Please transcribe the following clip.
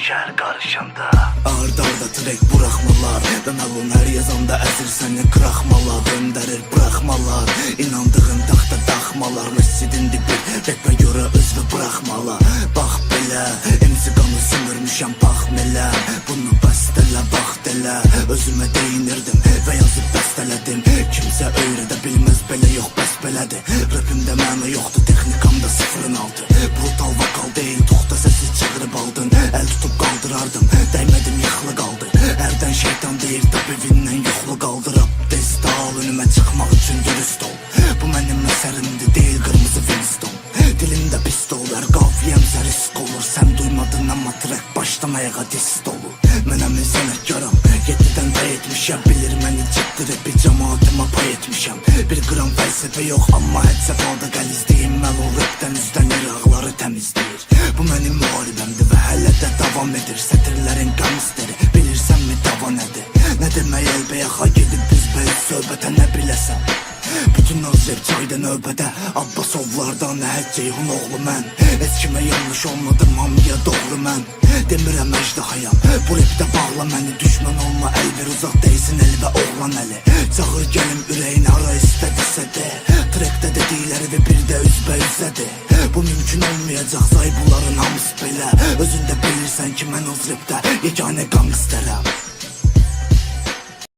şehir karışında. Arda trek bırakmalar, ben alın her yazanda əzir səni qıraxmalar, döndərir bıraxmalar, inandığın taxta taxmalar, məscidin dibi rekmə görə özünü bıraxmalar. Bax belə, emsi qanı sümürmüşəm bax melə, bunu bəstələ bax delə, özümə deyinirdim və yazıb bəstələdim. Kimsə öyrədə bilməz belə yox bəs belədir. Rapimdə məna yoxdur, texnikamda 0-6. Brutal vokal deyil, toxta səsi çığırıb aldın. Əl tutub qaldırardım, dəymədim yıxılı qaldı. Hərdən şeytan deyir tab evindən yoxlu qaldır. Abdest al, önümə çıxmaq üçün dürüst ol. Bu mənim əsərimdir, deyil qırmızı Winston. Dilimdə pistol, hər qafiyəmsə risk olur. Sən duymadın amma trek başdan ayağa dist olur. Mən əmin sənətkaram, 7-dən pay etmişəm. Bilir məni ciddi rapi cəmatıma pay etmişəm. Bir qram fəlsəfə yox, amma həd səfada qəlizdiyim. Məlun rapdən üzdənir, ağları təmizləyir. Bu mənim müharibəmdir və hələ də davam edir. Sətirlərin qamisteri, bilirsənmi dava nədir? Nə demək əlbəyaxa gedib düzbəyiz söhbətə nə biləsən? Bütün nazir çayda növbədə Abbasovlardan Əhəd Ceyhun oğlu mən. Heç kimə yanlış olmadım, hamıya doğru mən. Demirəm əjdahayam, bu rapdə bağla məni. Düşmən olma, əl ver uzaq deysin əli və oğlan əli. Çağır gəlim ürəyin hara istədirsə de. Trekdə dedikləri və bir də üzbəyüzədir. Bu mümkün olmayacaq, say bunların hamısı belə. Özündə bilirsən ki mən öz rapdə yeganə qangsterəm.